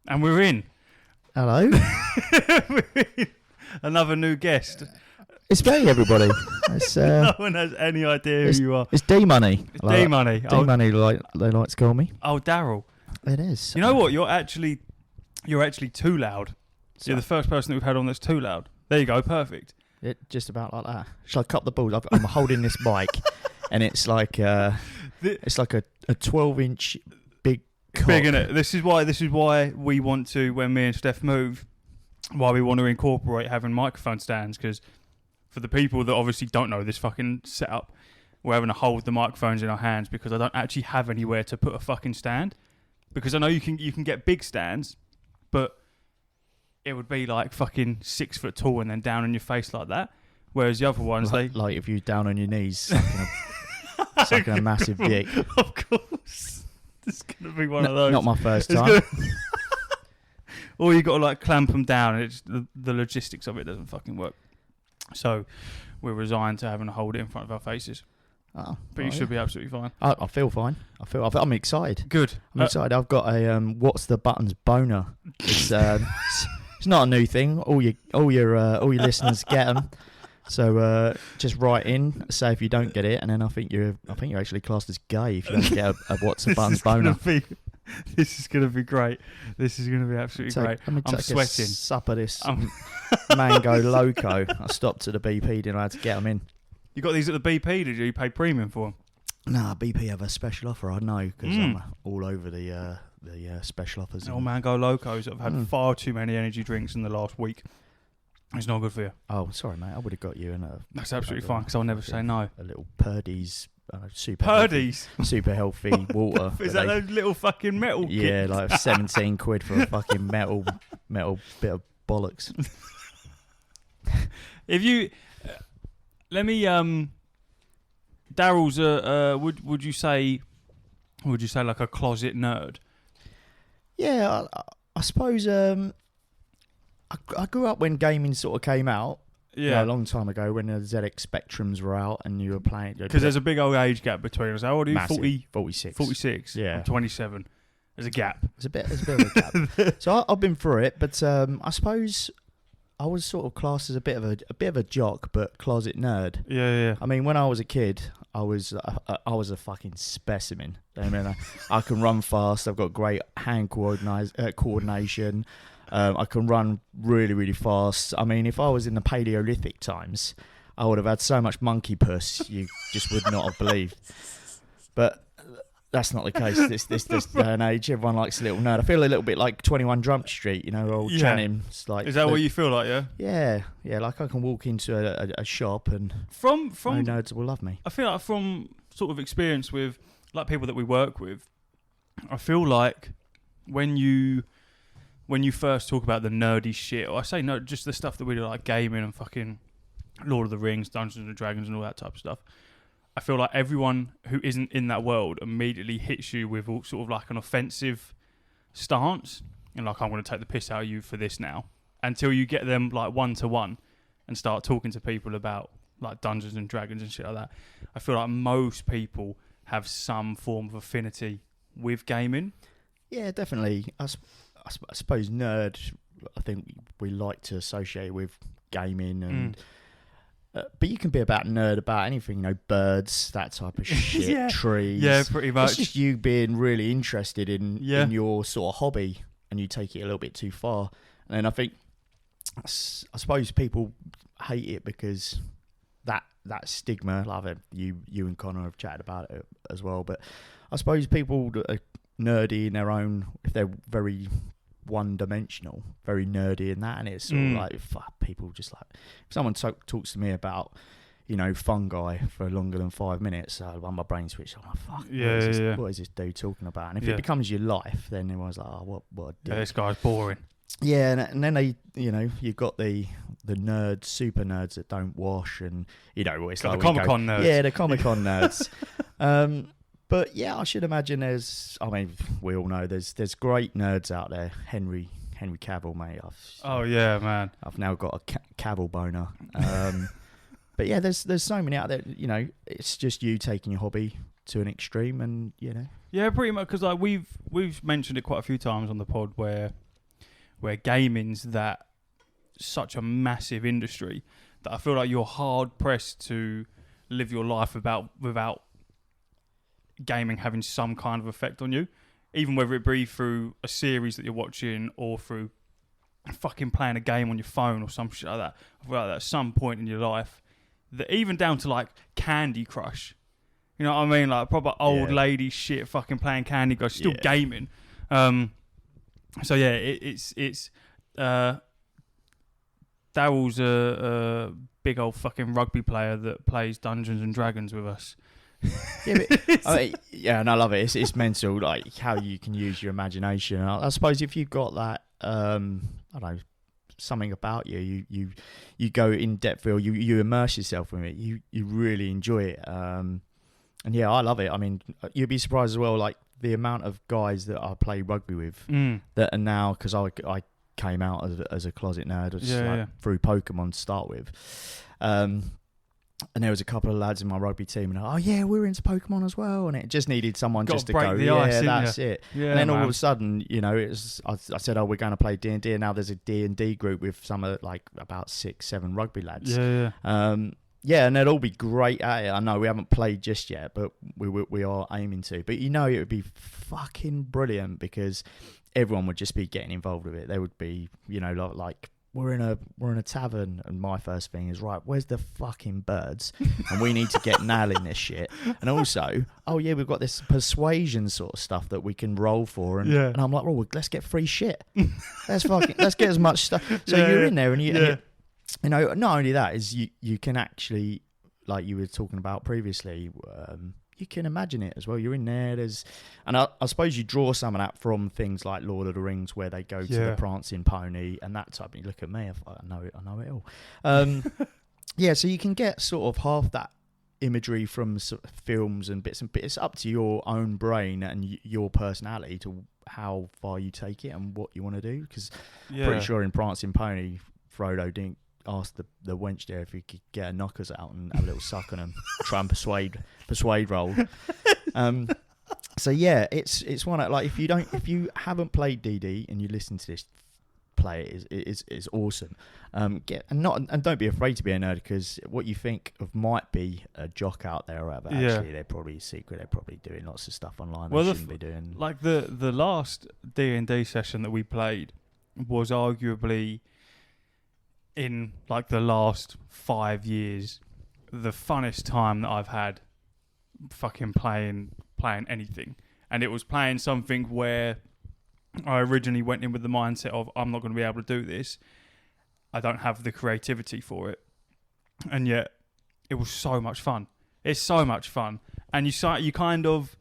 And we're in. Hello. We're in. Another new guest. It's me, everybody. It's, No one has any idea who you are. It's D-Money. It's D-Money. D-Money, like they like to call me. Oh, Darryl. It is. You know what? You're actually too loud. So you're the first person that we've had on that's too loud. There you go. Perfect. It just about like that. Shall I cut the balls? I'm holding this mic, and it's like a 12-inch big cock. Big, innit? This is why we want to, when me and Steph move, why we want to incorporate having microphone stands, because for the people that obviously don't know this fucking setup, we're having to hold the microphones in our hands because I don't actually have anywhere to put a fucking stand. Because I know you can get big stands, but it would be like fucking 6 foot tall and then down on your face like that. Whereas the other ones, like if you're down on your knees, sucking a massive dick. Of course, it's gonna be one of those. Not my first time. Or you got to like clamp them down, and it's the logistics of it doesn't fucking work. So we're resigned to having to hold it in front of our faces. Oh, but you should be absolutely fine. I feel fine. I'm excited. Good. I'm excited. I've got a what's the buttons boner. It's not a new thing. All your listeners get them. So just write in, say if you don't get it, and then I think you're actually classed as gay if you don't get a what's the buttons boner. This is gonna be great. This is gonna be absolutely great. I'm sweating. Sup of this mango loco. I stopped at the BP, didn't I had to get them in. You got these at the BP, did you? You paid premium for them? Nah, BP have a special offer. I know because I'm all over the special offers. Oh, Mango Locos. I've had far too many energy drinks in the last week. It's not good for you. Oh, sorry, mate. I would have got you in a... That's absolutely fine because I'll never say no. A little Purdy's super healthy water. Is that those little fucking metal kits? Yeah, like 17 quid for a fucking metal bit of bollocks. If you... let me... Darryl's would you say like a closet nerd? Yeah, I suppose I grew up when gaming sort of came out. Yeah, a long time ago when the ZX Spectrums were out and you were playing. Because there's a big old age gap between us. How old are you? Massive, 46. 46. Yeah. I'm 27. There's a gap. There's a bit of a gap. So I've been through it, but I suppose I was sort of classed as a bit of a jock, but closet nerd. Yeah. I mean, when I was a kid, I was a fucking specimen. I mean, I can run fast. I've got great hand coordination. I can run really, really fast. I mean, if I was in the Paleolithic times, I would have had so much monkey puss you just would not have believed. But that's not the case. This day and age, everyone likes a little nerd. I feel a little bit like 21 Jump Street, old Channing. Like, is that what you feel like? Yeah. Like I can walk into a shop and from no nerds will love me. I feel like from sort of experience with like people that we work with, I feel like when you first talk about the nerdy shit, or I say no, just the stuff that we do like gaming and fucking Lord of the Rings, Dungeons and Dragons and all that type of stuff, I feel like everyone who isn't in that world immediately hits you with all sort of like an offensive stance and like, I'm going to take the piss out of you for this now, until you get them like one-to-one and start talking to people about like Dungeons and Dragons and shit like that. I feel like most people have some form of affinity with gaming. Yeah, definitely. I suppose nerd, I think we like to associate with gaming and... but you can be nerd about anything, birds, that type of shit, trees. Yeah, pretty much. It's just you being really interested in your sort of hobby, and you take it a little bit too far. And then I suppose people hate it because that stigma, like you and Connor have chatted about it as well, but I suppose people that are nerdy in their own, if they're very one-dimensional, very nerdy in that, and it's sort of like, fuck, people just like, if someone talks to me about fungi for longer than 5 minutes, my brain switch, I'm like, fuck, what is this dude talking about? And if it becomes your life, then everyone's like, oh, what a dick. Yeah, this guy's boring. Yeah, and then they, you've got the nerds, super nerds that don't wash, and it's got like the Comic-Con nerds. Yeah, the Comic-Con nerds. But yeah, I should imagine we all know there's great nerds out there. Henry Cavill, mate. Yeah, man. I've now got a Cavill boner. But yeah, there's so many out there. It's just you taking your hobby to an extreme, and Yeah, pretty much, because like we've mentioned it quite a few times on the pod where where gaming's that such a massive industry that I feel like you're hard pressed to live your life without gaming having some kind of effect on you, even whether it be through a series that you're watching or through fucking playing a game on your phone or some shit like that. I feel like at some point in your life, that even down to like Candy Crush, you know what I mean, like proper old lady shit, fucking playing Candy Crush, still gaming. So yeah, it's Darryl's a big old fucking rugby player that plays Dungeons and Dragons with us. And I love it. It's mental, like how you can use your imagination. I suppose if you've got that, I don't know, something about you go in depth, or you immerse yourself in it. You really enjoy it. And yeah, I love it. I mean, you'd be surprised as well, like the amount of guys that I play rugby with that are now, because I came out as a closet nerd, through Pokemon to start with. And there was a couple of lads in my rugby team, and we're into Pokemon as well, and it just needed someone just to go, that's it. Yeah, and then all of a sudden, I said, we're going to play D&D, and now there's a D&D group with some of like about 6-7 rugby lads. And they'd all be great at it. I know we haven't played just yet, but we are aiming to. But it would be fucking brilliant because everyone would just be getting involved with it. They would be, like we're in a tavern, and my first thing is, right, where's the fucking birds? And we need to get nailing this shit. And also, we've got this persuasion sort of stuff that we can roll for, and I'm like, well, let's get free shit. Let's get as much stuff. So you're in there, and you not only that is you can actually, like you were talking about previously, you can imagine it as well. You're in there. And I suppose you draw some of that from things like Lord of the Rings, where they go to the prancing pony and that type. And you look at me, I know it all. So you can get sort of half that imagery from sort of films and bits. It's up to your own brain and your personality to how far you take it and what you want to do. Because pretty sure in Prancing Pony, Frodo didn't ask the wench there if he could get her knockers out and have a little suck on them, try and persuade roll. So yeah, it's one of, like, if you haven't played DD and you listen to this, play it. It's awesome. And don't be afraid to be a nerd, because what you think of might be a jock out there or whatever, actually they're probably secret. They're probably doing lots of stuff online they shouldn't be doing. Like the last D&D session that we played was arguably, in like the last 5 years, the funnest time that I've had fucking playing anything. And it was playing something where I originally went in with the mindset of, I'm not going to be able to do this. I don't have the creativity for it. And yet it was so much fun. It's so much fun. And you kind of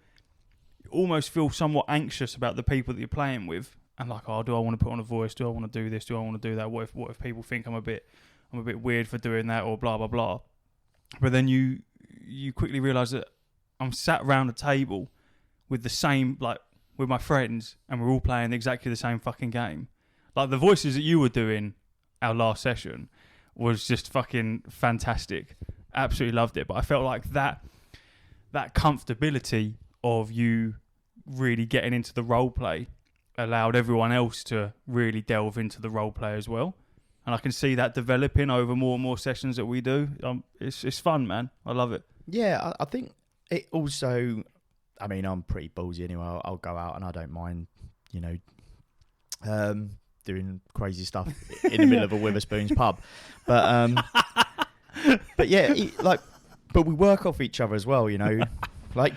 almost feel somewhat anxious about the people that you're playing with. And like, do I want to put on a voice? Do I want to do this? Do I want to do that? What if people think I'm a bit weird for doing that, or blah blah blah? But then you quickly realise that I'm sat around a table with with my friends, and we're all playing exactly the same fucking game. Like the voices that you were doing our last session was just fucking fantastic. Absolutely loved it. But I felt like that comfortability of you really getting into the role play allowed everyone else to really delve into the role play as well. And I can see that developing over more and more sessions that we do. It's fun, man. I love it. Yeah, I think it also, I mean, I'm pretty ballsy anyway. I'll go out and I don't mind, doing crazy stuff in the middle of a Witherspoon's pub. But yeah, but we work off each other as well, Like,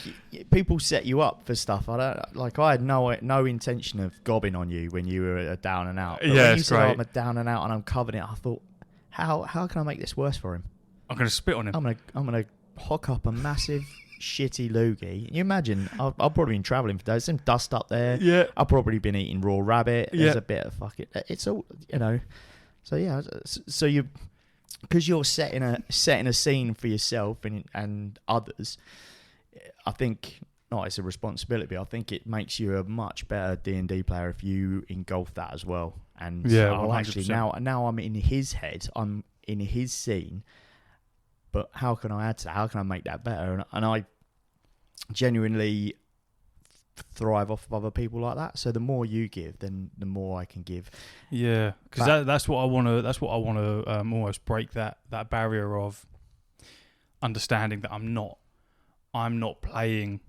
people set you up for stuff. I had no intention of gobbing on you when you were a down and out. But when you said, I'm a down and out and I'm covering it, I thought, how can I make this worse for him? I'm going to spit on him. I'm gonna hock up a massive shitty loogie. Can you imagine? I've probably been travelling for days. Some dust up there. Yeah. I've probably been eating raw rabbit. There's a bit of fucking. It's all So yeah. So you, because you're setting a scene for yourself and others. I think it's a responsibility. But I think it makes you a much better D&D player if you engulf that as well. And actually now I'm in his head. I'm in his scene. But how can I add to that? How can I make that better? And I genuinely thrive off of other people like that. So the more you give, then the more I can give. Yeah, because that's what I want to. That's what I want to almost break that barrier of understanding that I'm not playing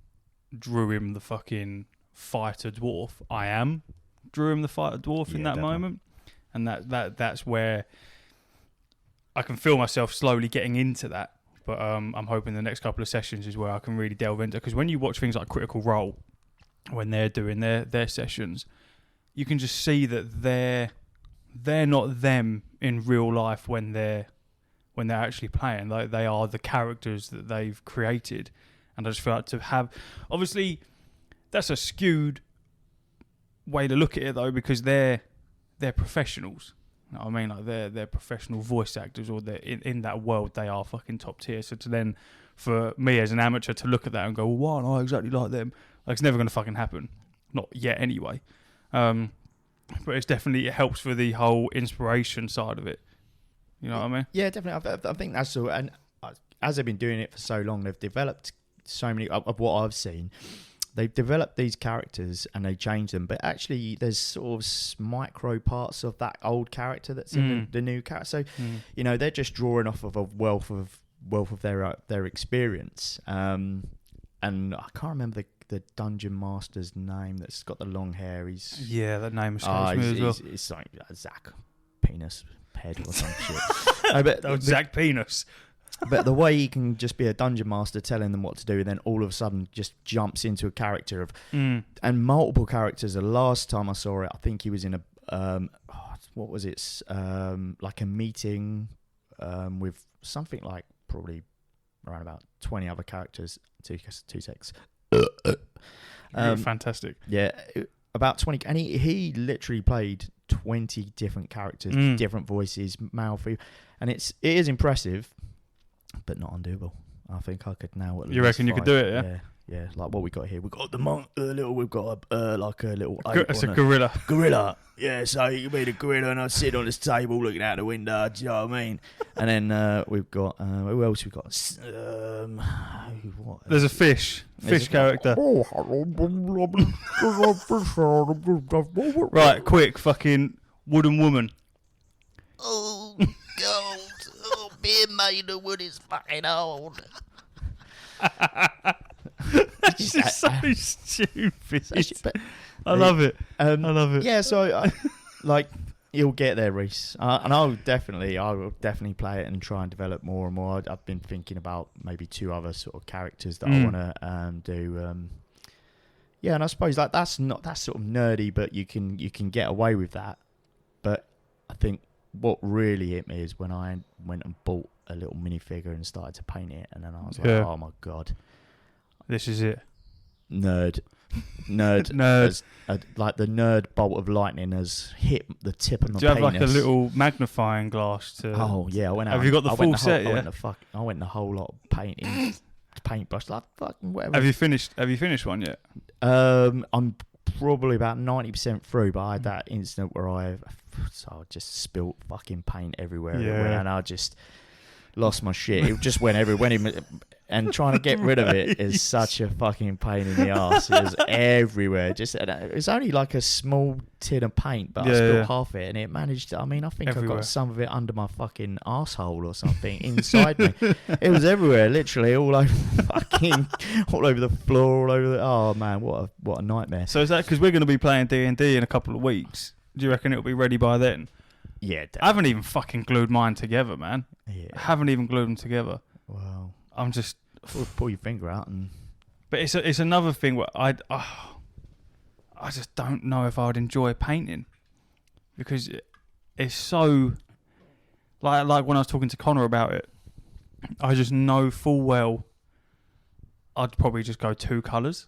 Druim the fucking fighter dwarf. I am Druim the fighter dwarf in that definitely. Moment, and that's where I can feel myself slowly getting into that. But I'm hoping the next couple of sessions is where I can really delve into, because when you watch things like Critical Role, when they're doing their sessions, you can just see that they're not them in real life when they're actually playing. Like, they are the characters that they've created. And I just feel like to have, obviously that's a skewed way to look at it though, because they're professionals. You know what I mean? Like, they're professional voice actors, or they're in that world, they are fucking top tier. So to then, for me as an amateur to look at that and go, well, why aren't I exactly like them? Like, it's never going to fucking happen. Not yet anyway. But it's definitely, it helps for the whole inspiration side of it. You know what I mean? Yeah, definitely. I think that's all. And as they've been doing it for so long, they've developed so many of what I've seen. They've developed these characters and they change them, but actually there's sort of micro parts of that old character that's in the new character. So, you know, they're just drawing off of a wealth of their experience. And I can't remember the dungeon master's name that's got the long hair. That name escapes me as well. It's like Zach Penis Head or some shit. Zach Penis. But the way he can just be a dungeon master telling them what to do, and then all of a sudden just jumps into a character of and multiple characters. The last time I saw it, I think he was in a what was it? Like a meeting with something like probably around about 20 other characters. Two secs. Fantastic. Yeah, about 20, and he literally played 20 different characters, different voices, male, female, and it is impressive. But not undoable. I think I could now. You reckon you could do it? Yeah. Like what we got here, we got the monk. We've got like a little. It's a gorilla. Gorilla. Yeah. So you can be the gorilla, and I sit on this table looking out the window. Do you know what I mean? And then we've got who else? We've got what? There's a fish character. Right, quick, fucking wooden woman. Oh God. Being made of wood is fucking old. It's just so stupid. I love it. I love it. Yeah, so like you'll get there, Reese, and I will definitely play it and try and develop more and more. I've been thinking about maybe 2 other sort of characters that I want to do. Yeah, and I suppose like that's sort of nerdy, but you can get away with that. But I think what really hit me is when I went and bought a little minifigure and started to paint it, and then I was like, oh my God. This is it. Nerd. Like the nerd bolt of lightning has hit the tip of my penis. Do you have like a little magnifying glass to... Oh, yeah. I went out. Have you got the full set, yeah? I went the whole lot of painting, paintbrush, like fucking whatever. Have you finished one yet? I'm probably about 90% through, but I had that incident where I just spilt fucking paint everywhere, and I just lost my shit. It just went everywhere, and trying to get rid of it is such a fucking pain in the arse. It was everywhere. It was only like a small tin of paint, but I spilled half it, and it managed. I think everywhere. I got some of it under my fucking arsehole or something inside me. It was everywhere, literally all over the floor, all over the. Oh man, what a nightmare. So is that because we're going to be playing D&D in a couple of weeks? Do you reckon it'll be ready by then? Yeah, definitely. I haven't even fucking glued mine together, man. Yeah. I haven't even glued them together. Wow. I'm just... Pull your finger out and... But it's another thing where I just don't know if I would enjoy painting. Because it's so... Like when I was talking to Connor about it, I just know full well I'd probably just go 2 colours.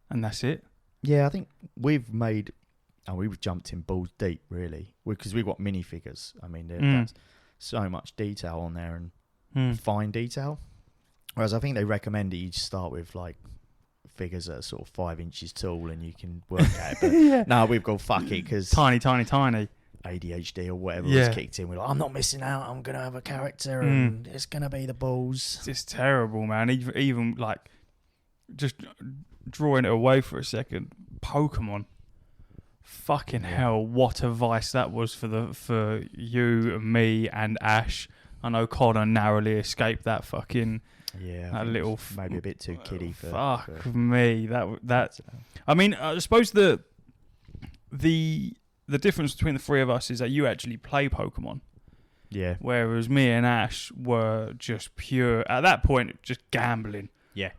And that's it. Yeah, I think we've jumped in balls deep, really, because we've got minifigures. I mean, that's so much detail on there and fine detail. Whereas I think they recommend that you start with like figures that are sort of 5 inches tall and you can work at it. But no, we've got fuck it because tiny. ADHD or whatever was kicked in. We're like, I'm not missing out. I'm gonna have a character and it's gonna be the balls. It's terrible, man. Even like just drawing it away for a second, Pokemon. Fucking hell, what a vice that was for you and me and Ash. I know Connor narrowly escaped that fucking that little maybe a bit too kiddie for fuck me. That I mean, I suppose the difference between the three of us is that you actually play Pokemon. Yeah. Whereas me and Ash were just pure at that point, just gambling. Yeah.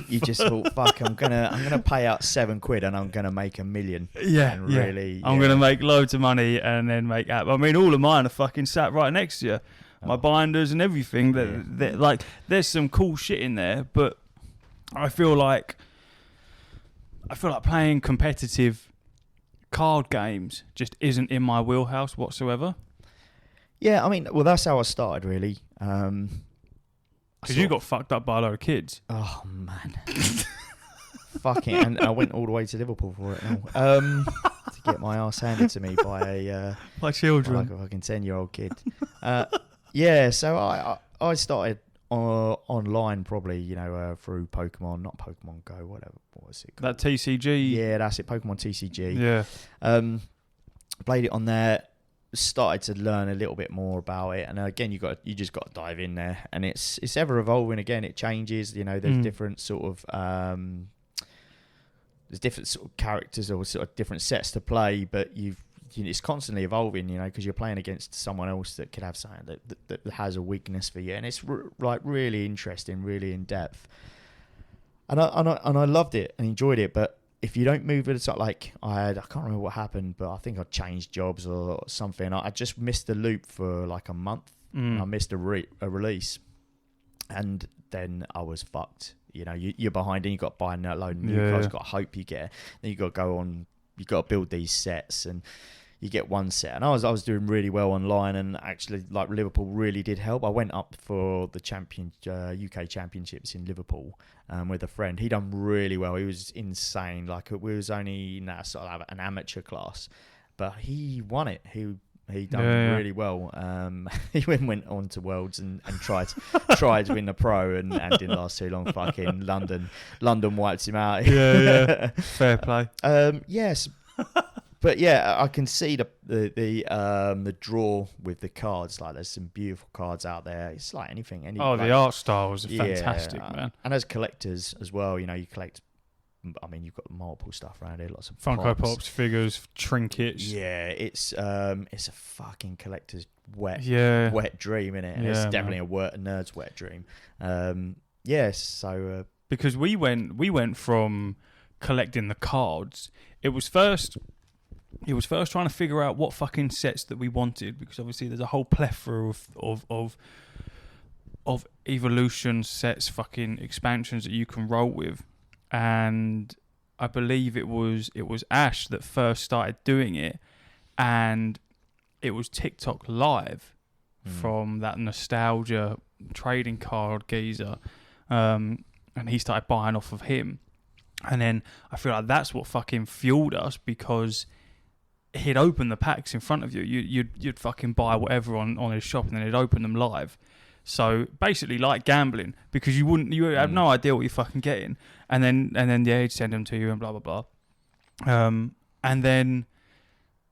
You just thought, fuck, I'm gonna pay out £7 and I'm gonna make $1 million. Yeah. And really, I'm gonna make loads of money and then make app. I mean, all of mine are fucking sat right next to you. My binders and everything. That like, there's some cool shit in there, but I feel like playing competitive card games just isn't in my wheelhouse whatsoever. Yeah, I mean, well, that's how I started, really. Because you got fucked up by a lot of kids. Oh, man. Fucking, and I went all the way to Liverpool for it now. To get my ass handed to me by by children. Like a fucking 10-year-old kid. Yeah, so I started online probably, through Pokemon, not Pokemon Go, whatever. What was it called? That TCG? Yeah, that's it, Pokemon TCG. Yeah. Played it on there. Started to learn a little bit more about it, and again, you just got to dive in there, and it's ever evolving. Again, it changes. There's different sort of characters or sort of different sets to play, but it's constantly evolving. Because you're playing against someone else that could have something that has a weakness for you, and it's like really interesting, really in depth. And I loved it and enjoyed it, but if you don't move it, it's like I can't remember what happened, but I think I changed jobs or something. I just missed the loop for like a month. I missed a release, and then I was fucked. You're behind, and you got to buy a load of new cards. You got to hope you get it. Then you got to go on. You got to build these sets, and you get one set. And I was doing really well online, and actually, like, Liverpool really did help. I went up for the UK Championships in Liverpool with a friend. He done really well. He was insane. Like, we was only in that sort of an amateur class, but he won it. He done really well. He went on to Worlds and tried to win the pro and didn't last too long. Fucking London wiped him out. Yeah. Fair play. Yes. But yeah, I can see the draw with the cards. Like, there's some beautiful cards out there. It's like anything. The art styles are fantastic, man. And as collectors as well, you collect. I mean, you've got multiple stuff around here. Lots of Funko Pops, figures, trinkets. Yeah, it's a fucking collector's wet dream, innit? And yeah, it's definitely a nerd's wet dream. So because we went from collecting the cards. It was first trying to figure out what fucking sets that we wanted, because obviously there's a whole plethora of evolution sets, fucking expansions that you can roll with. And I believe it was Ash that first started doing it, and it was TikTok Live from that nostalgia trading card geezer, and he started buying off of him. And then I feel like that's what fucking fueled us, because he'd open the packs in front of you. You'd fucking buy whatever on his shop, and then he'd open them live. So basically, like gambling, because you have no idea what you're fucking getting, and then he'd send them to you and blah blah blah, and then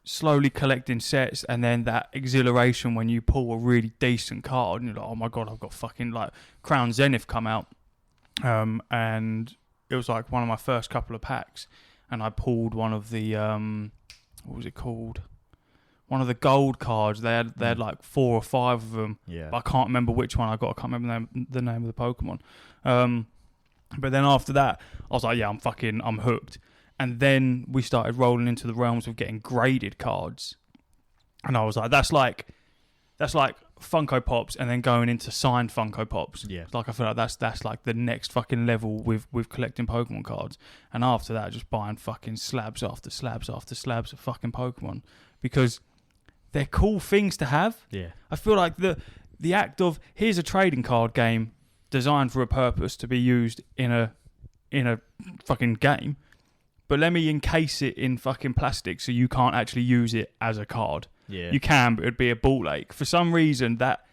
slowly collecting sets, and then that exhilaration when you pull a really decent card, and you're like, oh my god, I've got fucking like Crown Zenith come out, and it was like one of my first couple of packs, and I pulled one of the what was it called? One of the gold cards. They had like 4 or 5 of them. Yeah. But I can't remember which one I got. I can't remember the name of the Pokemon. But then after that, I was like, yeah, I'm hooked. And then we started rolling into the realms of getting graded cards. And I was like, that's like Funko Pops, and then going into signed Funko Pops. Yeah. Like, I feel like that's like the next fucking level with collecting Pokemon cards. And after that, just buying fucking slabs after slabs after slabs of fucking Pokemon, because they're cool things to have. Yeah. I feel like the act of, here's a trading card game designed for a purpose to be used in a fucking game, but let me encase it in fucking plastic so you can't actually use it as a card. Yeah. You can, but it'd be a ball ache. For some reason, that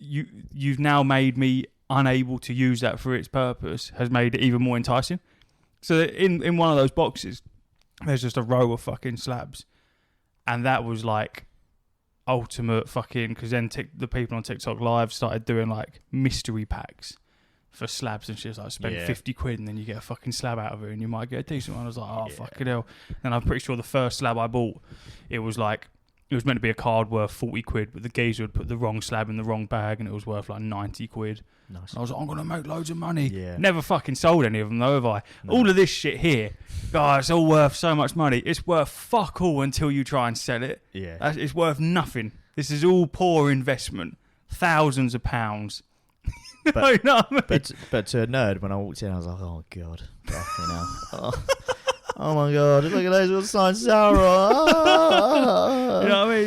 you've now made me unable to use that for its purpose has made it even more enticing. So in one of those boxes, there's just a row of fucking slabs, and that was like ultimate fucking, because then the people on TikTok Live started doing like mystery packs for slabs and shit. Like spend 50 quid and then you get a fucking slab out of it and you might get a decent one. I was like, oh fucking hell. And I'm pretty sure the first slab I bought, it was meant to be a card worth 40 quid, but the geezer had put the wrong slab in the wrong bag and it was worth like 90 quid. Nice. And I was like, I'm going to make loads of money. Yeah. Never fucking sold any of them though, have I? No. All of this shit here, guys, it's all worth so much money. It's worth fuck all until you try and sell it. Yeah. It's worth nothing. This is all poor investment. Thousands of pounds. But, you know what I mean? but to a nerd, when I walked in, I was like, oh god, fucking hell. Oh my god, look at those little signs, Sarah. You know what I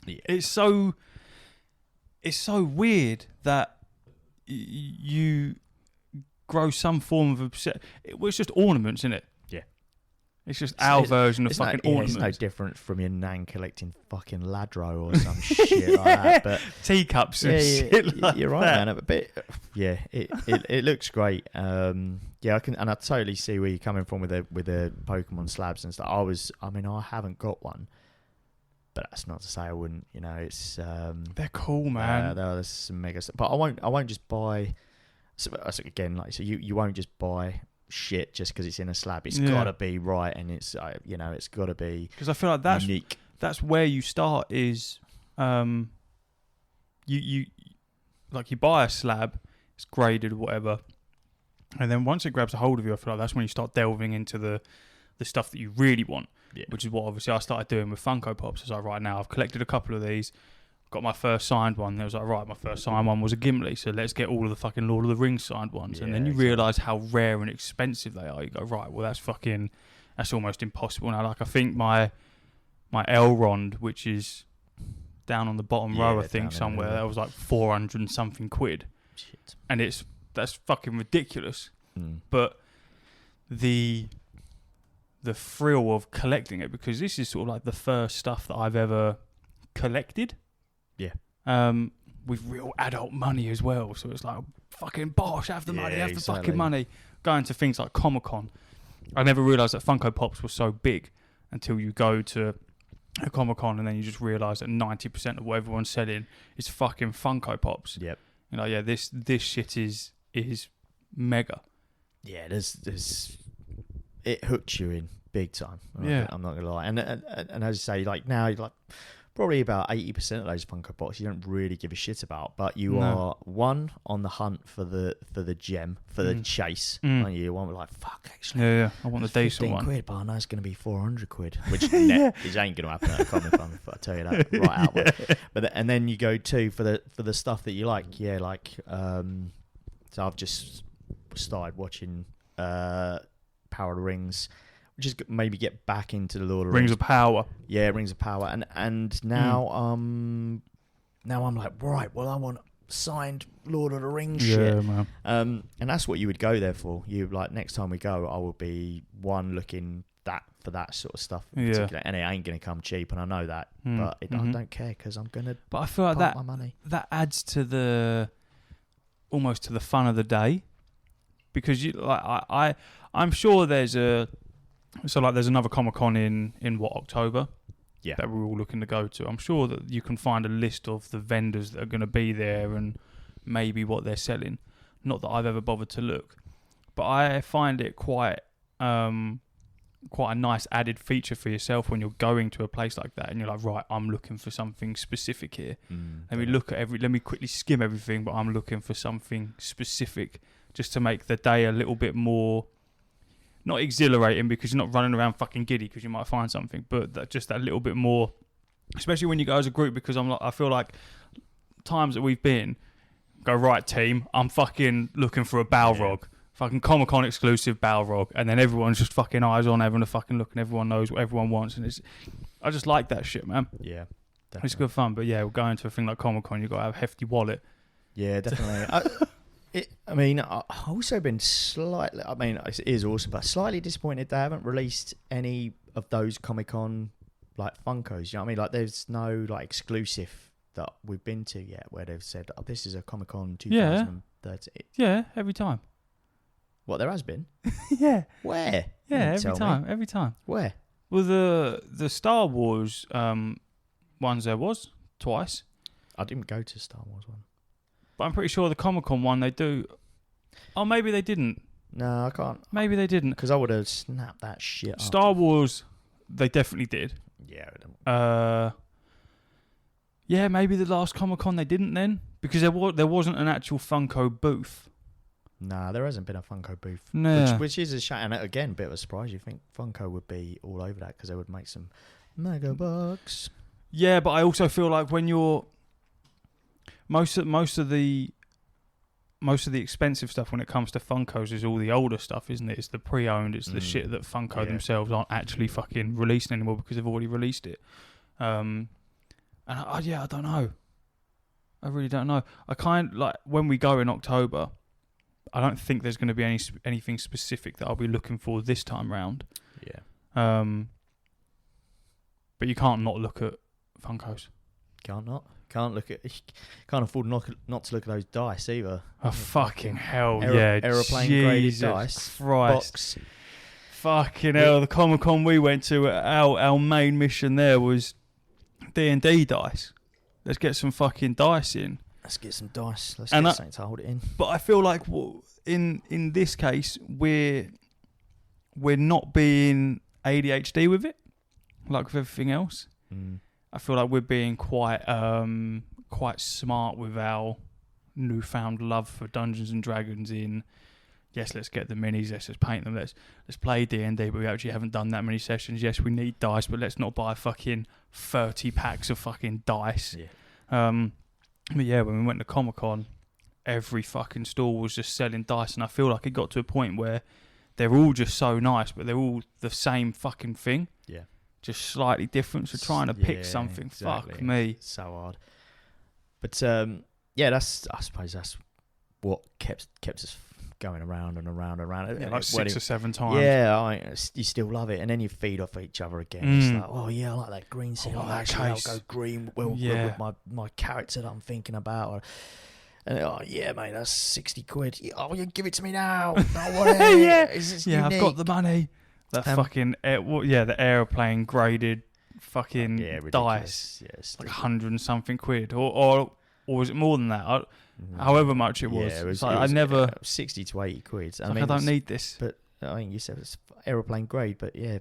mean? It's so weird that you grow some form of obsession. It's just ornaments, isn't it? Yeah. It's just our version of fucking ornaments. It's no different from your nan collecting fucking ladro or some shit like that. But teacups and shit like you're right, that. man. But yeah, it looks great. Yeah, I totally see where you're coming from with the Pokemon slabs and stuff. I haven't got one, but that's not to say I wouldn't. You know, it's they're cool, man. There's some mega stuff, but I won't just buy. So again, like so, you won't just buy shit just because it's in a slab. It's got to be right, and it's it's got to be, because I feel like that's unique. That's where you start. Is you like you buy a slab, it's graded or whatever, and then once it grabs a hold of you, I feel like that's when you start delving into the stuff that you really want. Yeah. Which is what obviously I started doing with Funko Pops. I was like, right now I've collected a couple of these, got my first signed one. I was like, right, my first signed one was a Gimli, so let's get all of the fucking Lord of the Rings signed ones. And then you realise how rare and expensive they are. You go, right, well that's almost impossible now. Like I think my Elrond, which is down on the bottom row, I think somewhere, that was like 400 and something quid. Shit. And that's fucking ridiculous. But the thrill of collecting it, because this is sort of like the first stuff that I've ever collected. Yeah. With real adult money as well. So it's like, fucking bosh, have the money, have the fucking money. Going to things like Comic-Con. I never realised that Funko Pops were so big until you go to a Comic-Con and then you just realise that 90% of what everyone's selling is fucking Funko Pops. Yep. You know, this shit is mega. Yeah, there's it hooks you in big time. I'm not gonna lie. And as you say, like now, like probably about 80% of those Funko Pops you don't really give a shit about, but you are one on the hunt for the gem, for the chase. And you want like, fuck, actually, I want the decent one. £15, but I know it's gonna be 400 quid, which it ain't gonna happen at a Comic Con. I tell you that right out. But and then you go for the stuff that you like. So I've just started watching Power of the Rings, which is maybe get back into the Lord of the Rings. Rings of Power. Yeah, Rings of Power. And now now I'm like, right, well I want signed Lord of the Rings shit. Man. And that's what you would go there for. You like, next time we go, I will be looking for that sort of stuff in particular. And it ain't gonna come cheap, and I know that. But I don't care, because I'm gonna I feel like my money. That adds to almost to the fun of the day. Because I'm sure there's another Comic-Con in October? Yeah. That we're all looking to go to. I'm sure that you can find a list of the vendors that are going to be there and maybe what they're selling. Not that I've ever bothered to look, but I find it quite a nice added feature for yourself when you're going to a place like that and you're like, right, I'm looking for something specific here. Let me quickly skim everything, but I'm looking for something specific, just to make the day a little bit more, not exhilarating because you're not running around fucking giddy because you might find something, but just that little bit more, especially when you go as a group, because I feel like times that we've been, go, right team, I'm fucking looking for a Balrog, fucking Comic-Con exclusive Balrog, and then everyone's just fucking eyes on everyone, fucking looking, everyone knows what everyone wants, and I just like that shit, man. Yeah, definitely. It's good fun, but yeah, we're going to a thing like Comic-Con, you've got to have a hefty wallet. Yeah, definitely. I've also been slightly, it is awesome, but slightly disappointed they haven't released any of those Comic-Con like Funkos. You know what I mean? Like, there's no like exclusive that we've been to yet where they've said, "Oh, this is a Comic-Con Yeah. 2030"? Yeah, every time. What, there has been? Yeah. Where? You Yeah, didn't every tell me. time. Every time. Where? Well, the Star Wars ones there was twice, I didn't go to Star Wars one. but I'm pretty sure the Comic-Con one they do. Oh, maybe they didn't. No, I can't. Maybe they didn't. Because I would have snapped that shit up. Star Wars, they definitely did. Yeah. Yeah, maybe the last Comic-Con they didn't then, because there wasn't an actual Funko booth. Nah, there hasn't been a Funko booth. No. Which is a shame. And again, a bit of a surprise. You think Funko would be all over that because they would make some mega bucks. Yeah, but I also feel like when you're most of the expensive stuff when it comes to Funkos is all the older stuff, isn't it? It's the pre-owned. It's the shit that Funko themselves aren't actually fucking releasing anymore because they've already released it. And I don't know. I really don't know. I kind like when we go in October. I don't think there's going to be anything specific that I'll be looking for this time round. Yeah. But you can't not look at Funkos. Can't afford not to look at those dice either. Oh, fucking hell, Aeroplane graded Jesus dice. Christ. Box. Fucking hell, the Comic-Con we went to, our main mission there was D&D dice. Let's get some fucking dice in. Let's get some dice. Let's And get something to hold it in. But I feel like in this case, we're not being ADHD with it, like with everything else. I feel like we're being quite smart with our newfound love for Dungeons and Dragons. Yes, let's get the minis. Let's just paint them. Let's play D&D. But we actually haven't done that many sessions. Yes, we need dice, but let's not buy fucking 30 packs of fucking dice. Yeah. But yeah, when we went to Comic-Con, every fucking stall was just selling dice, and I feel like it got to a point where they're all just so nice, but they're all the same fucking thing. Yeah. Just slightly different. So trying to pick something, exactly. fuck me. It's so hard. But I suppose that's what kept us going around and around and around. Yeah, like 6 or 7 times. Yeah, you still love it, and then you feed off each other again. It's like, oh yeah, I like that green scene. That I'll case. go green with my character that I'm thinking about. And yeah, mate, that's 60 quid. Oh, you give it to me now. No way. Yeah, I've got the money. That fucking the aeroplane graded fucking dice. Yeah, like 100 and something quid, or was it more than that? However much it was. Yeah, it was, like, it was I never 60 to 80 quid. I don't need this. But I think you said it's aeroplane grade. But yeah,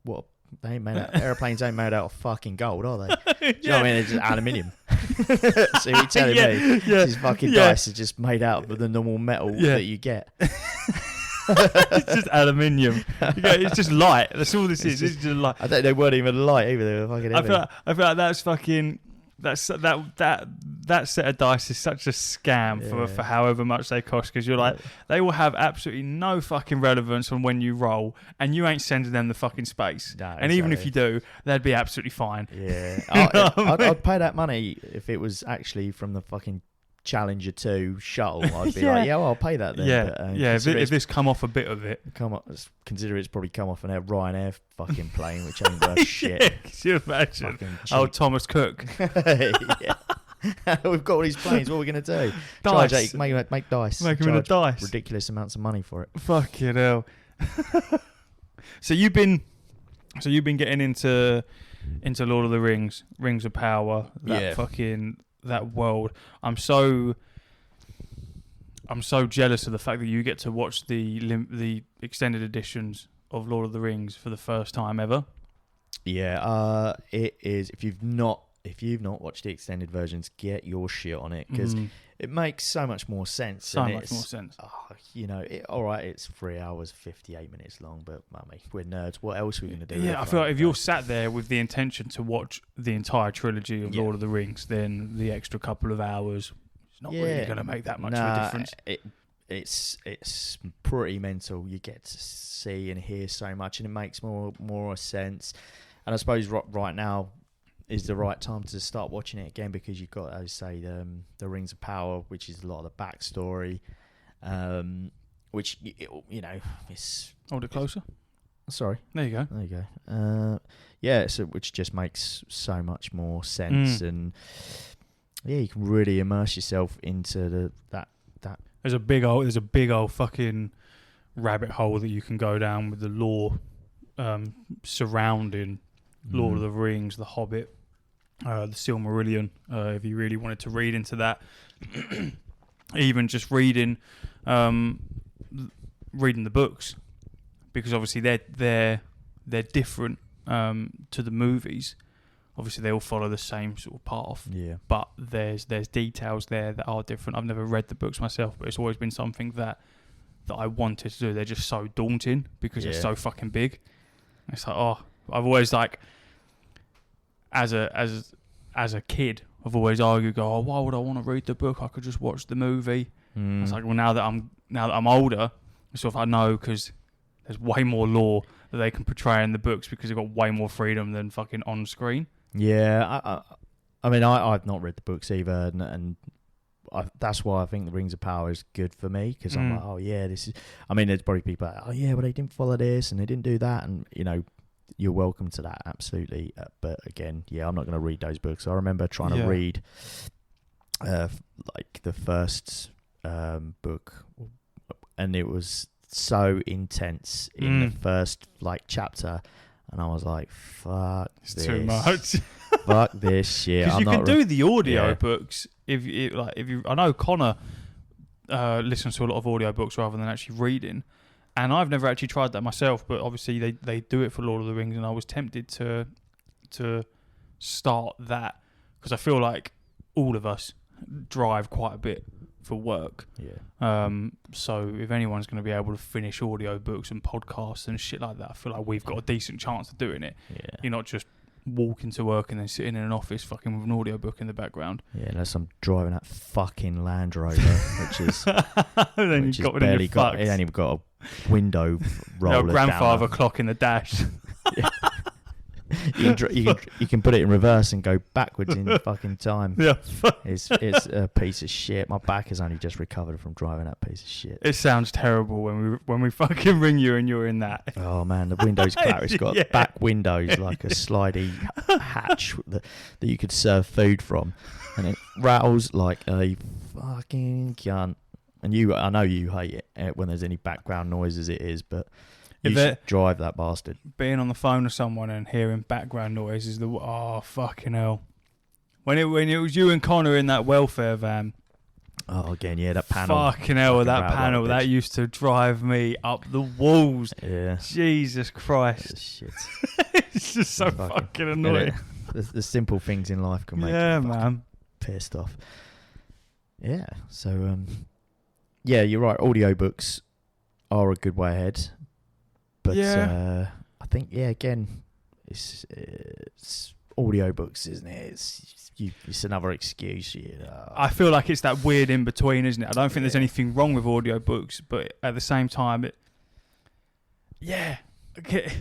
what they ain't made out. Aeroplanes ain't made out of fucking gold, are they? Do you know what I mean? It's just aluminium. So you're telling me these fucking dice are just made out of the normal metal that you get. It's just aluminium. It's just light. That's all this is. It's just light. I think they weren't even light either. They were fucking heavy. I feel like that's fucking. That set of dice is such a scam for however much they cost, because you're like, they will have absolutely no fucking relevance on when you roll, and you ain't sending them the fucking space. No, and even if you do, they'd be absolutely fine. Yeah, I'd pay that money if it was actually from the fucking Challenger 2 shuttle. I'd be like, well, I'll pay that then. Yeah, but, if this come off a bit of it. Consider it's probably come off an Ryanair fucking plane, which ain't worth shit. Can you imagine? Oh, Thomas Cook. Yeah. We've got all these planes. What are we going to do? Dice. Make dice. Make them in a dice. Ridiculous amounts of money for it. Fucking hell. So you've been getting into Lord of the Rings, Rings of Power, that world. I'm so jealous of the fact that you get to watch the extended editions of Lord of the Rings for the first time ever. Yeah, it is. If you've not watched the extended versions, get your shit on it, because it makes so much more sense. More sense. All right, it's 3 hours 58 minutes long, but mummy, we're nerds. What else are we going to do? Yeah, I feel like if you're sat there with the intention to watch the entire trilogy of Lord of the Rings, then the extra couple of hours is not really going to make that much of a difference. It's pretty mental. You get to see and hear so much, and it makes more sense. And I suppose right now is the right time to start watching it again, because you've got, as I say, the Rings of Power, which is a lot of the backstory, which it's hold it closer. Sorry, there you go. So which just makes so much more sense, and you can really immerse yourself into that. There's a big old fucking rabbit hole that you can go down with the lore surrounding Lord of the Rings, The Hobbit, the Silmarillion. If you really wanted to read into that, even just reading the books, because obviously they're different to the movies. Obviously, they all follow the same sort of path. Yeah. But there's details there that are different. I've never read the books myself, but it's always been something that I wanted to do. They're just so daunting because they're so fucking big. It's like, I've always like, as a kid, I've always argued, why would I want to read the book? I could just watch the movie. It's like, well, now that I'm older, sort of I know, because there's way more lore that they can portray in the books because they've got way more freedom than fucking on screen. Yeah, I mean, I've not read the books either, and that's why I think the Rings of Power is good for me, because I'm like, oh yeah, this is. I mean, there's probably people like, oh yeah, but they didn't follow this and they didn't do that, and you're welcome to that, absolutely. But again, yeah, I'm not going to read those books. I remember trying to read, like the first book, and it was so intense in the first like chapter. And I was like, "Fuck, it's this. too much. Fuck this shit." Because you can do the audio books if you. I know Connor listens to a lot of audio books rather than actually reading, and I've never actually tried that myself. But obviously they do it for Lord of the Rings, and I was tempted to start that, because I feel like all of us drive quite a bit for work. Yeah. So if anyone's going to be able to finish audio books and podcasts and shit like that, I feel like we've got a decent chance of doing it. Yeah. You're not just walking to work and then sitting in an office fucking with an audio book in the background. Yeah, unless I'm driving that fucking Land Rover, which is then which you've got barely got. It ain't even got a window roller. No grandfather clock in the dash. Yeah. You can put it in reverse and go backwards in fucking time. Yeah, it's a piece of shit. My back has only just recovered from driving that piece of shit. It sounds terrible when we fucking ring you and you're in that. Oh man, the window's clatter. It's got back windows like a slidey hatch that you could serve food from, and it rattles like a fucking cunt. And I know you hate it when there's any background noise as it is, but you should drive that bastard. Being on the phone with someone and hearing background noise is fucking hell. When it was you and Connor in that welfare van. Oh, again, yeah, that panel. Fucking hell, with that panel. Like that used to drive me up the walls. Yeah. Jesus Christ. Shit. It's just so fucking annoying. The simple things in life can make you fucking pissed off. Yeah, so, yeah, you're right. Audiobooks are a good way ahead. But I think, again, it's audiobooks, isn't it? It's another excuse. I feel like it's that weird in between, isn't it? I don't think there's anything wrong with audiobooks, but at the same time, okay.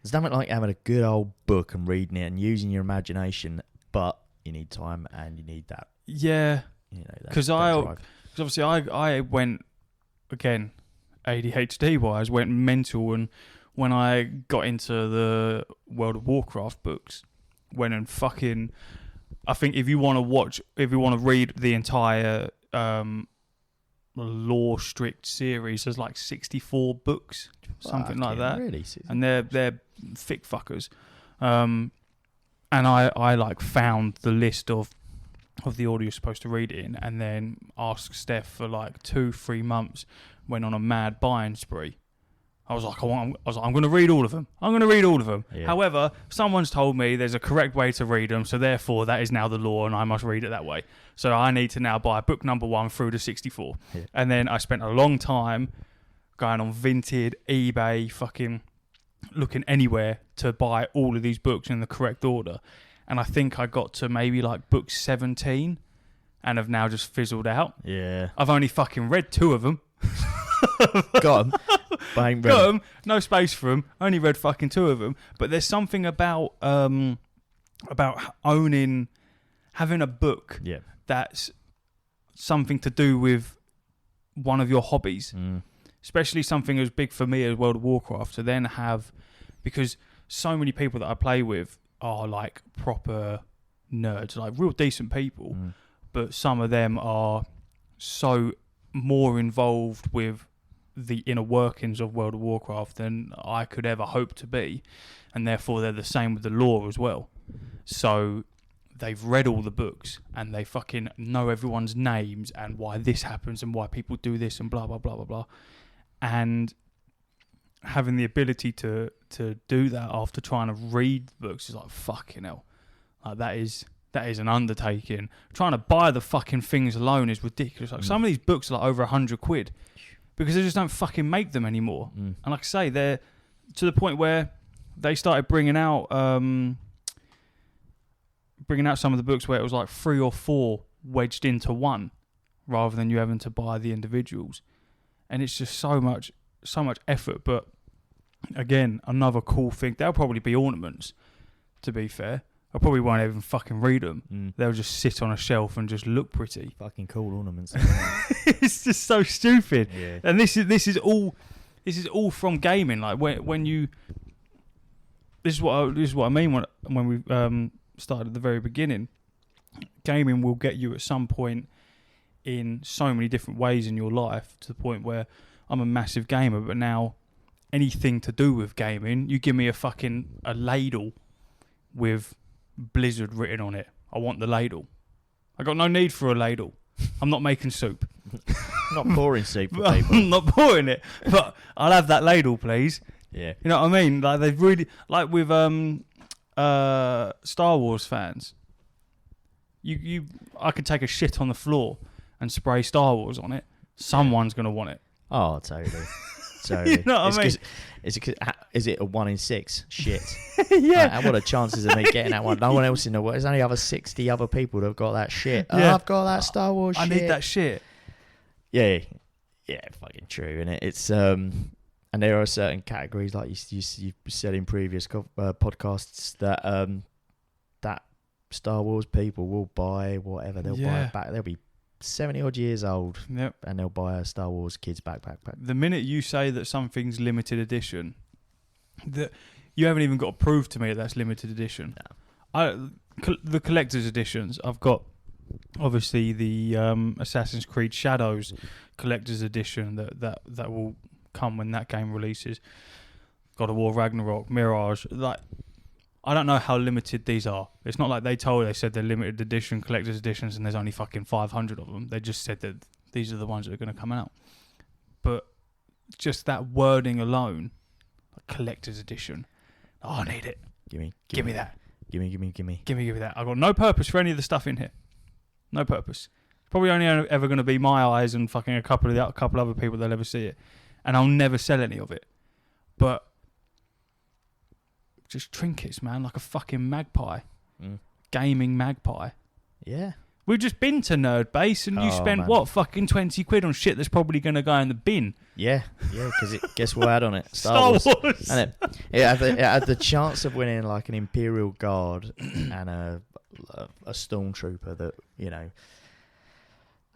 There's nothing like having a good old book and reading it and using your imagination, but you need time and you need that. Yeah. Because obviously I went, again, ADHD wise, went mental, and when I got into the World of Warcraft books, went and fucking, I think if you want to read the entire lore strict series, there's like 64 books, something like that. Really? And they're thick fuckers. And I like found the list of the audio you're supposed to read it in, and then asked Steph for like 2-3 months, went on a mad buying spree. I was like, I'm going to read all of them. Yeah. However, someone's told me there's a correct way to read them, so therefore that is now the law, and I must read it that way. So I need to now buy book number 1 through to 64. Yeah. And then I spent a long time going on Vinted, eBay, fucking looking anywhere to buy all of these books in the correct order. And I think I got to maybe like book 17 and have now just fizzled out. Yeah. I've only fucking read 2 of them. Got them. Got them. No space for them. Only read fucking 2 of them. But there's something about owning, having a book that's something to do with one of your hobbies. Especially something as big for me as World of Warcraft. To then have, because so many people that I play with are like proper nerds, like real decent people. but some of them are so more involved with the inner workings of World of Warcraft than I could ever hope to be, and therefore they're the same with the lore as well. So they've read all the books and they fucking know everyone's names and why this happens and why people do this and blah blah blah blah blah. And having the ability to do that after trying to read the books is like fucking hell. Like that is an undertaking. Trying to buy the fucking things alone is ridiculous. Like some of these books are like over £100 because they just don't fucking make them anymore. And like I say, they're to the point where they started bringing out some of the books where it was like 3 or 4 wedged into one, rather than you having to buy the individuals. And it's just so much effort. But again, another cool thing. They'll probably be ornaments, to be fair. I probably won't even fucking read them. They'll just sit on a shelf and just look pretty. Fucking cool ornaments. It's just so stupid. Yeah. And this is all from gaming. Like when you, this is what I mean when we started at the very beginning. Gaming will get you at some point in so many different ways in your life, to the point where I'm a massive gamer, but now anything to do with gaming, you give me a ladle with Blizzard written on it. I want the ladle. I got no need for a ladle. I'm not making soup. Not pouring soup for people. I'm not pouring it, but I'll have that ladle, please. Yeah. You know what I mean? Like they've really, like with Star Wars fans, I could take a shit on the floor and spray Star Wars on it. Someone's gonna want it. Oh, totally. You know what I mean? Is it a 1 in 6? Shit. Yeah. What are the chances of me getting that one? No one else in the world. There's only 60 other people that have got that shit. Yeah. Oh, I've got that Star Wars shit. I need that shit. Yeah, fucking true, innit? It's and there are certain categories, like you said in previous podcasts, that Star Wars people will buy whatever. They'll buy it back. They'll be 70 odd years old, and they'll buy a Star Wars kids backpack. The minute you say that something's limited edition, that you haven't even got to prove to me that's limited edition. No. The collector's editions, I've got obviously the Assassin's Creed Shadows collector's edition that will come when that game releases. God of War Ragnarok, Mirage, like. I don't know how limited these are. It's not like they said they're limited edition, collector's editions, and there's only fucking 500 of them. They just said that these are the ones that are going to come out. But just that wording alone, like collector's edition. Oh, I need it. Give me that. Give me that. I've got no purpose for any of the stuff in here. No purpose. Probably only ever going to be my eyes and fucking a couple other people that'll ever see it. And I'll never sell any of it. But just trinkets, man, like a fucking magpie. Gaming magpie. Yeah. We've just been to Nerd Base and you spent, fucking 20 quid on shit that's probably going to go in the bin. Yeah, because guess what I had on it? Star Wars. And it had the chance of winning like an Imperial Guard and a Stormtrooper that, you know,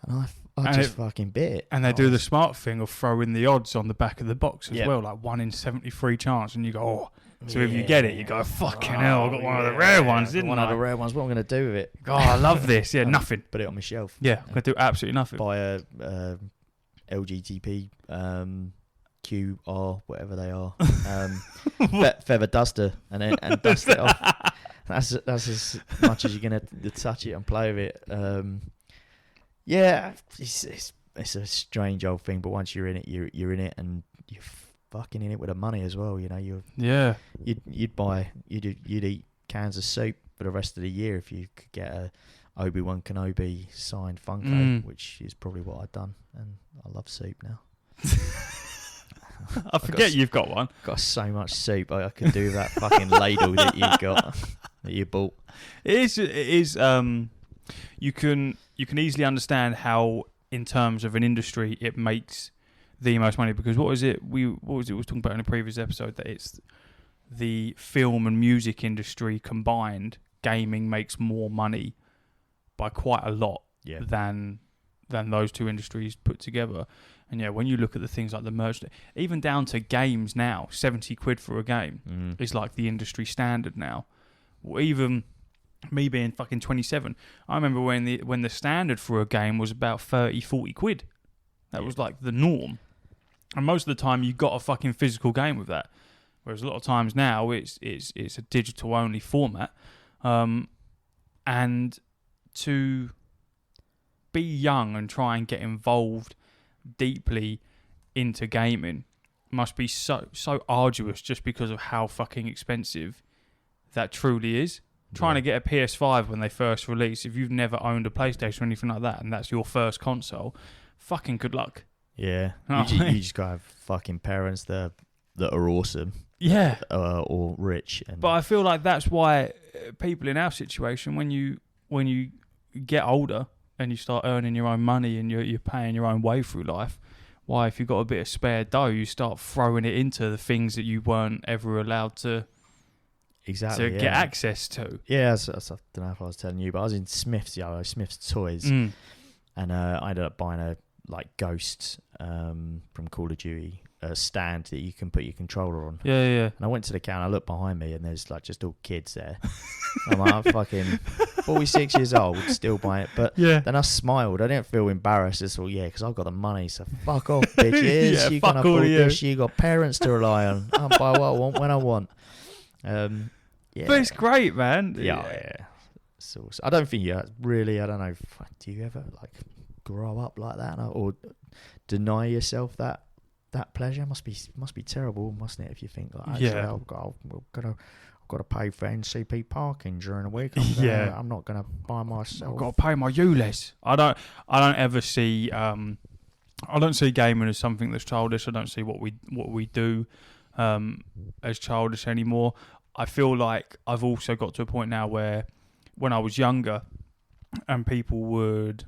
and I just fucking bit it. And they do the smart thing of throwing the odds on the back of the box as well, like 1 in 73 chance, and you go, oh. So if you get it, you go, fucking hell, I got one of the rare ones, didn't I? One of the rare ones. What am I going to do with it? Oh, I love this. Yeah, nothing. Put it on my shelf. Yeah, I'm going to do absolutely nothing. Buy a LGTP QR, whatever they are, feather duster, and dust it off. That's as much as you're going to touch it and play with it. Yeah, it's a strange old thing, but once you're in it, you're in it, and you're fucking in it with the money as well. You know, you'd eat cans of soup for the rest of the year if you could get a Obi-Wan Kenobi signed Funko, which is probably what I've done, and I love soup now. I forget you've got one. Got so much soup I could do that fucking ladle that you got that you bought. It is. You can easily understand how, in terms of an industry, it makes the most money, because what was it we were talking about in a previous episode, that it's the film and music industry combined. Gaming makes more money by quite a lot than those two industries put together. And yeah, when you look at the things like the merch, even down to games now, 70 quid for a game is like the industry standard now. Even me being fucking 27, I remember when the standard for a game was about 30, 40 quid. That was like the norm. And most of the time you got a fucking physical game with that. Whereas a lot of times now it's a digital only format. And to be young and try and get involved deeply into gaming must be so arduous just because of how fucking expensive that truly is. Trying to get a PS5 when they first release, if you've never owned a PlayStation or anything like that, and that's your first console, fucking good luck. Yeah, you just gotta have fucking parents that are awesome. Yeah, or rich. But I feel like that's why people in our situation, when you get older and you start earning your own money and you're paying your own way through life, why if you've got a bit of spare dough, you start throwing it into the things that you weren't ever allowed to. Exactly. To get access to. Yeah, I don't know if I was telling you, but I was in Smith's Toys, and I ended up buying a Ghost from Call of Duty stand that you can put your controller on. Yeah. And I went to the counter, I looked behind me, and there's just all kids there. I'm like, I'm fucking 46 years old, still buying it. But then I smiled. I didn't feel embarrassed. I thought, because I've got the money, so fuck off, bitches. You can afford this. You got parents to rely on. I'll buy what I want when I want. Yeah. But it's great, man. Yeah. So I don't think you really. I don't know. Do you ever grow up like that or deny yourself that pleasure? Must be terrible, mustn't it? If you think I've got to pay for NCP parking during the week. I'm not gonna buy myself. I've got to pay my ULEZ. I don't ever see. I don't see gaming as something that's childish. I don't see what we do as childish anymore. I feel like I've also got to a point now where when I was younger and people would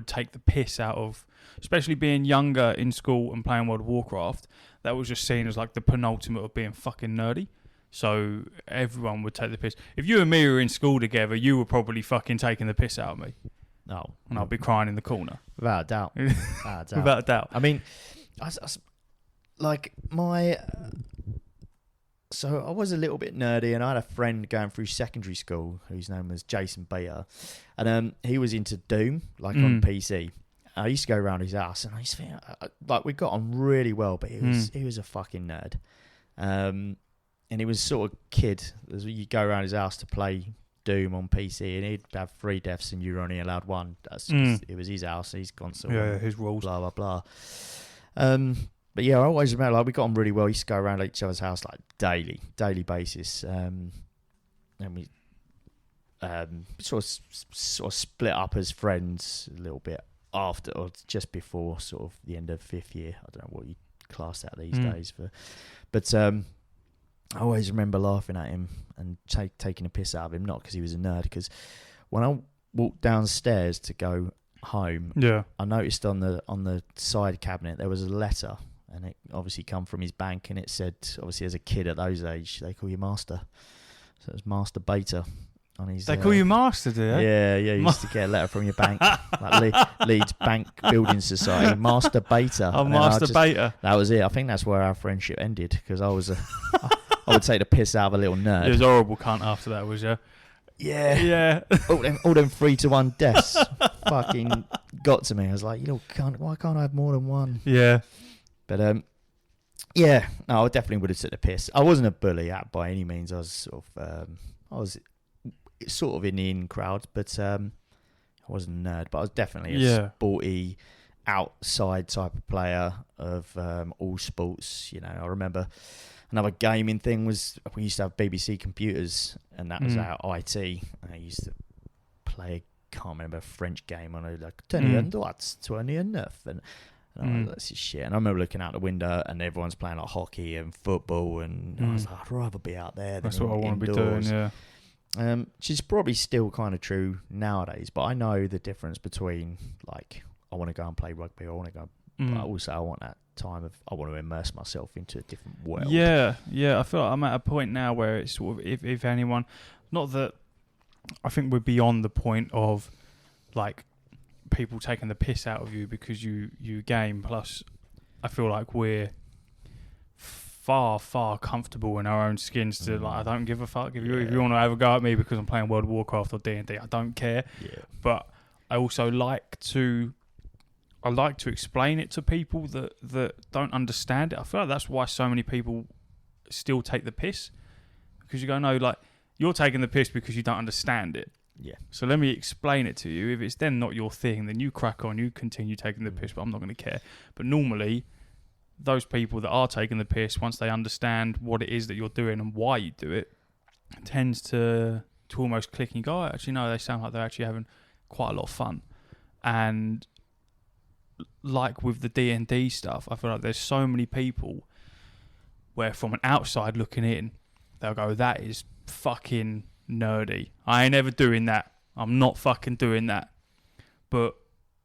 take the piss out of, especially being younger in school and playing World of Warcraft, that was just seen as like the penultimate of being fucking nerdy. So everyone would take the piss. If you and me were in school together, you were probably fucking taking the piss out of me. No. And I'd be crying in the corner. Without a doubt. Without a doubt. I mean, so I was a little bit nerdy, and I had a friend going through secondary school whose name was Jason Bater, and he was into Doom, on PC. I used to go around his house, and I used to think, we got on really well, but he was a fucking nerd. And he was sort of kid. You go around his house to play Doom on PC, and he'd have 3 deaths, and you were only allowed 1. That's just, it was his house, his console. Yeah, his rules. Blah, blah, blah. But yeah, I always remember, we got on really well. We used to go around each other's house, daily basis. And we sort of split up as friends a little bit after, or just before sort of the end of 5th year. I don't know what you class that these days for. But I always remember laughing at him and taking a piss out of him, not because he was a nerd, because when I walked downstairs to go home, I noticed on the side cabinet there was a letter, and it obviously come from his bank, and it said, obviously as a kid at those age, they call you Master. So it was Master Beta on his... They call you Master, do they? Yeah, you used to get a letter from your bank, Leeds Bank Building Society, Master Beta. Oh, Master Beta. That was it. I think that's where our friendship ended, because I would take the piss out of a little nerd. You was a horrible cunt after that, was you? Yeah. all them 3-to-1 deaths fucking got to me. I was like, why can't I have more than one? Yeah. But I definitely would have took the piss. I wasn't a bully by any means. I was sort of in the in crowd, but I wasn't a nerd. But I was definitely a sporty, outside type of player of all sports. I remember another gaming thing was we used to have BBC computers, and that was our IT. And I used to play, can't remember, a French game on turning droits, turning neuf, and that's his shit. And I remember looking out the window, and everyone's playing hockey and football, and I was like, I'd rather be out there than that's what I want to be doing. Yeah. Which is probably still kind of true nowadays, but I know the difference between I want to go and play rugby, or I want to go, but also I want that time of I want to immerse myself into a different world. Yeah. I feel like I'm at a point now where it's sort of, if anyone, not that I think we're beyond the point of people taking the piss out of you because you game. Plus, I feel like we're far comfortable in our own skins to like, I don't give a fuck if you want to have a go at me because I'm playing World of Warcraft or D&D. I don't care. Yeah. But I also like to explain it to people that don't understand it. I feel like that's why so many people still take the piss, because you go, no, like, you're taking the piss because you don't understand it. Yeah. So let me explain it to you. If it's then not your thing, then you crack on, you continue taking the piss, but I'm not going to care. But normally, those people that are taking the piss, once they understand what it is that you're doing and why you do it, tends to almost click and you go, oh, actually, no, they sound like they're actually having quite a lot of fun. And like with the D&D stuff, I feel like there's so many people where from an outside looking in, they'll go, that is fucking nerdy. I ain't ever doing that. I'm not fucking doing that. But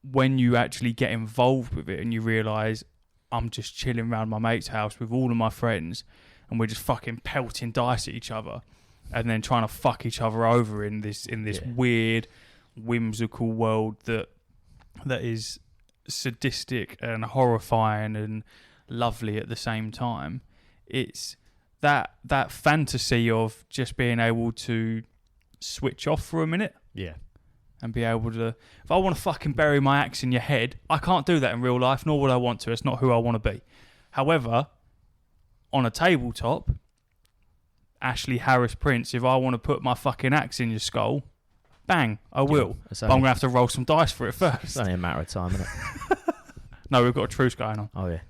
when you actually get involved with it and you realise I'm just chilling around my mate's house with all of my friends and we're just fucking pelting dice at each other and then trying to fuck each other over in this weird, whimsical world that is sadistic and horrifying and lovely at the same time. It's that fantasy of just being able to switch off for a minute. Yeah. And be able to... If I want to fucking bury my axe in your head, I can't do that in real life, nor would I want to. It's not who I want to be. However, on a tabletop, Ashley Harris Prince, if I want to put my fucking axe in your skull, bang, I will. But I'm going to have to roll some dice for it first. It's only a matter of time, isn't it? No, we've got a truce going on. Oh, yeah.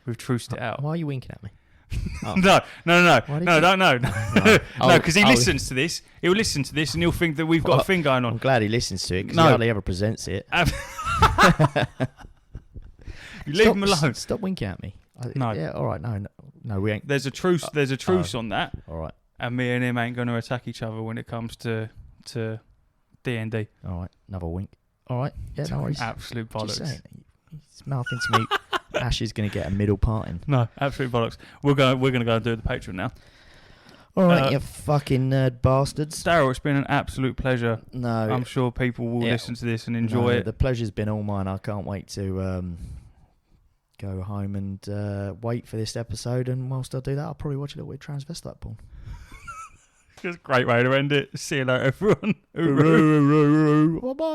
We've truced it out. Why are you winking at me? Oh. No, don't know. No, because he Oh. listens to this. He'll listen to this and he'll think that we've got a thing going I'm on. glad he listens to it because No. he hardly ever presents it. You leave him alone. Stop winking at me. No. Yeah, all right. No, we ain't. There's a truce. There's a truce on that, All right. and me and him ain't going to attack each other when it comes to D&D. All right. Another wink. All right. Yeah, no worries. Absolute Just bollocks. saying. He's mouthing to me. Ash is going to get a middle parting. No, absolute bollocks. We're going to go and do the Patreon now. All right, you fucking nerd bastards. Darryl, it's been an absolute pleasure. No. I'm sure people will listen to this and enjoy it. The pleasure's been all mine. I can't wait to go home and wait for this episode. And whilst I do that, I'll probably watch a little bit of transvestite porn. It's a great way to end it. See you later, everyone. Bye-bye.